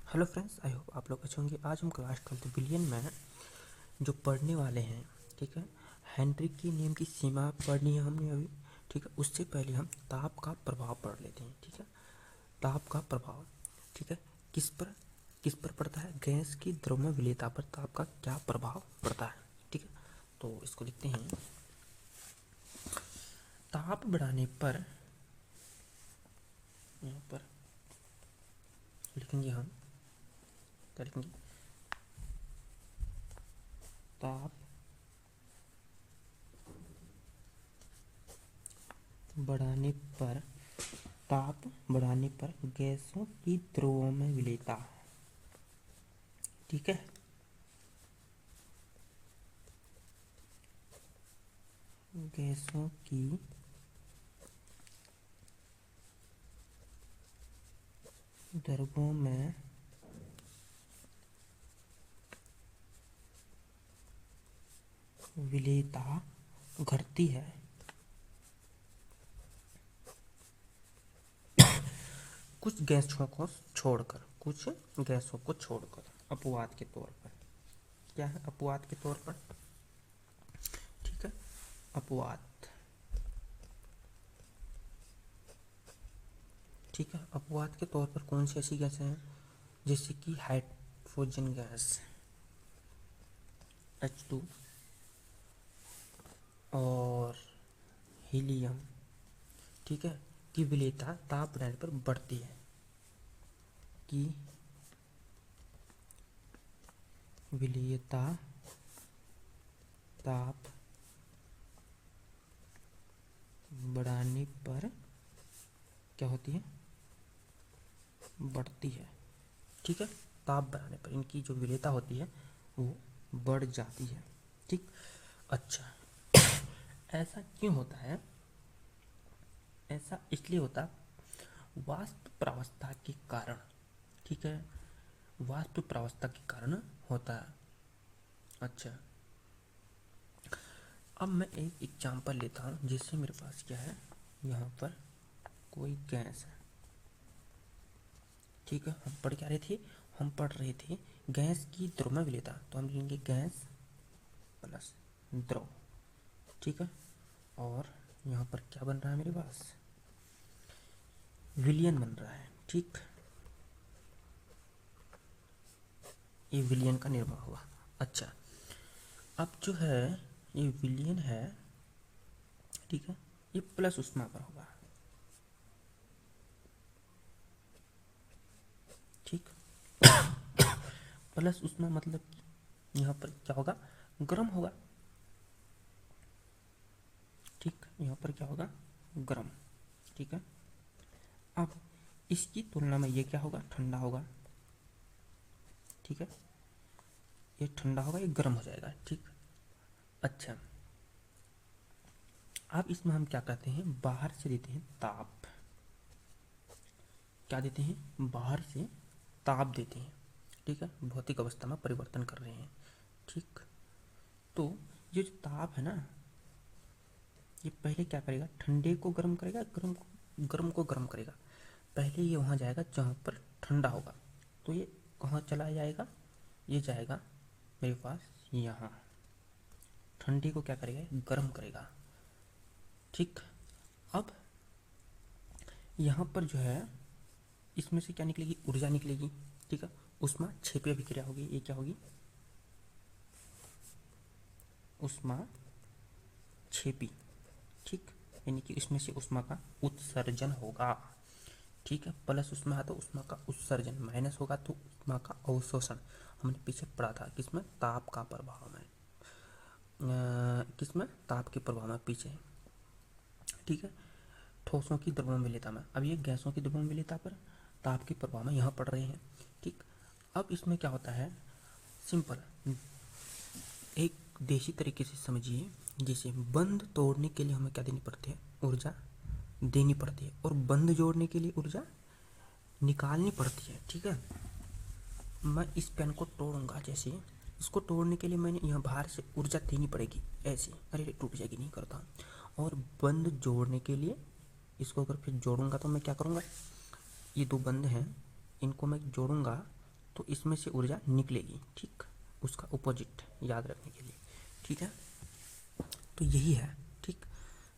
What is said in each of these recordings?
Hello friends, I hope आप लोग अच्छे होंगे। आज हम क्लास 12 विलियन में जो पढ़ने वाले हैं, ठीक है। हेनरी के नियम की सीमा पढ़नी है हमने अभी, ठीक है। उससे पहले हम ताप का प्रभाव पढ़ लेते हैं, ठीक है। ताप का प्रभाव, ठीक है, किस पर पड़ता है? गैस की द्रव्य विलेयता पर ताप का क्या प्रभाव पड़ता है, ठीक है। तो इसको लिखते हैं। ताप बढ़ाने पर, यहाँ पर लिखेंगे हम, क्या लिखेंगे? ताप बढ़ाने पर, ताप बढ़ाने पर गैसों की द्रव्यों में विलेयता, ठीक है। गैसों की द्रव्यों में विलेयता घटती है। कुछ गैसों को छोड़कर, कुछ गैसों को छोड़कर, अपवाद के तौर पर। क्या है अपवाद के तौर पर? ठीक है, अपवाद, ठीक है। अपवाद के तौर पर कौन सी ऐसी गैसें हैं? जैसे कि हाइड्रोजन गैस H2 और हीलियम, ठीक है, की विलेयता ताप बढ़ाने पर बढ़ती है, की विलेयता ताप बढ़ाने पर क्या होती है? बढ़ती है, ठीक है। ताप बढ़ाने पर इनकी जो विलेयता होती है वो बढ़ जाती है, ठीक। अच्छा, ऐसा क्यों होता है? ऐसा इसलिए होता वाष्प प्रावस्था के कारण, ठीक है। वाष्प प्रावस्था के कारण होता है। अच्छा, अब मैं एक एग्जांपल लेता हूँ। जैसे मेरे पास क्या है, यहाँ पर कोई गैस है, ठीक है। हम पढ़ क्या रहे थे? हम पढ़ रहे थे गैस की द्रव्य विलेयता। तो हम लिखेंगे गैस प्लस द्रव, ठीक है। और यहाँ पर क्या बन रहा है मेरे पास? विलियन बन रहा है, ठीक। ये विलियन का निर्माण हुआ। अच्छा, अब जो है ये विलियन है, ठीक है, ये प्लस उष्मा पर होगा, ठीक। प्लस उष्मा मतलब कि यहाँ पर क्या होगा? गर्म होगा, ठीक। यहाँ पर क्या होगा? गर्म, ठीक है। अब इसकी तुलना में ये क्या होगा? ठंडा होगा, ठीक है। ये ठंडा होगा, ये गर्म हो जाएगा, ठीक। अच्छा, अब इसमें हम क्या कहते हैं? बाहर से देते हैं ताप। क्या देते हैं? बाहर से ताप देते हैं, ठीक है। भौतिक अवस्था में परिवर्तन कर रहे हैं, ठीक। तो ये जो ताप है ना, ये पहले क्या करेगा? ठंडे को गर्म करेगा, गर्म को गर्म करेगा। पहले ये वहाँ जाएगा जहाँ पर ठंडा होगा, तो ये कहाँ चला जाएगा? ये जाएगा मेरे पास यहाँ। ठंडे को क्या करेगा? गर्म करेगा, ठीक। अब यहाँ पर जो है इसमें से क्या निकलेगी? ऊर्जा निकलेगी, ठीक है। उष्मा क्षेपीय अभिक्रिया होगी। ये क्या होगी? उष्मा क्षेपी, ठीक। यानी कि इसमें से उष्मा का उत्सर्जन होगा, ठीक है। प्लस उष्मा है तो उष्मा का उत्सर्जन, माइनस होगा तो उष्मा का अवशोषण। हमने पीछे पढ़ा था किसमें? ताप का प्रभाव में, किसमें? ताप के प्रभाव में पीछे, ठीक है। ठोसों की द्रव्य विलेयता में, अब ये गैसों की द्रव्य विलेयता पर ताप के प्रभाव में यहाँ पढ़ रहे हैं, ठीक। अब इसमें क्या होता है? सिंपल, एक देसी तरीके से समझिए। जैसे बंद तोड़ने के लिए हमें क्या देनी पड़ती है? ऊर्जा देनी पड़ती है, और बंद जोड़ने के लिए ऊर्जा निकालनी पड़ती है, ठीक है। मैं इस पेन को तोड़ूंगा, जैसे इसको तोड़ने के लिए मैंने यहाँ बाहर से ऊर्जा देनी पड़ेगी, ऐसे, अरे टूट जाएगी, नहीं करता। और बंद जोड़ने के लिए इसको अगर फिर जोड़ूंगा तो मैं क्या करूँगा? ये दो बंद हैं, इनको मैं जोड़ूंगा तो इसमें से ऊर्जा निकलेगी, ठीक, उसका अपोजिट याद रखने के लिए, ठीक है। तो यही है, ठीक।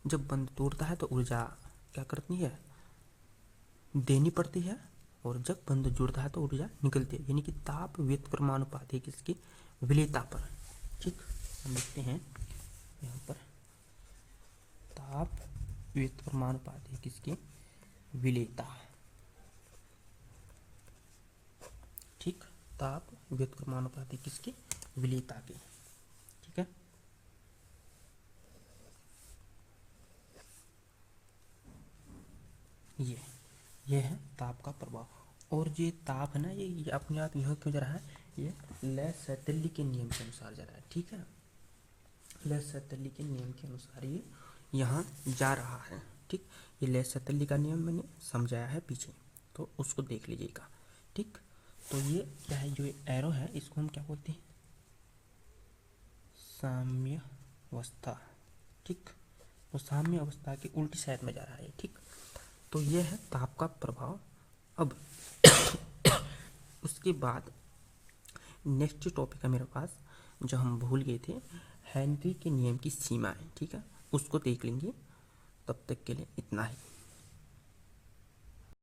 जब बंद टूटता है तो ऊर्जा क्या करती है, देनी पड़ती है, और जब बंद जुड़ता है तो ऊर्जा निकलती है, यानी कि ताप व्युत्क्रमानुपाती किसकी, विलेयता पर, ठीक। हम लिखते हैं यहाँ पर ताप व्युत्क्रमानुपाती किसकी, विलेयता, ठीक। ताप व्युत्क्रमानुपाती किसकी, विलेयता की, ठीक है। ये है ताप का प्रभाव। और ये ताप है ना, ये अपने आप यहाँ क्यों जा रहा है, ये ले सैतल्य के नियम के अनुसार जा रहा है, ठीक है। ले सैतल्य के नियम के अनुसार ये यहाँ जा रहा है, ठीक। ये ले सैतल्य का नियम मैंने समझाया है पीछे, तो उसको देख लीजिएगा, ठीक। तो ये क्या है, जो एरो है इसको हम क्या बोलते हैं, साम्य अवस्था, ठीक। तो साम्य अवस्था की उल्टी साइड में जा रहा है, ठीक। तो ये है ताप का प्रभाव। अब उसके बाद नेक्स्ट टॉपिक है मेरे पास, जो हम भूल गए थे, हेनरी के नियम की सीमाएं, ठीक है, उसको देख लेंगे। तब तक के लिए इतना ही।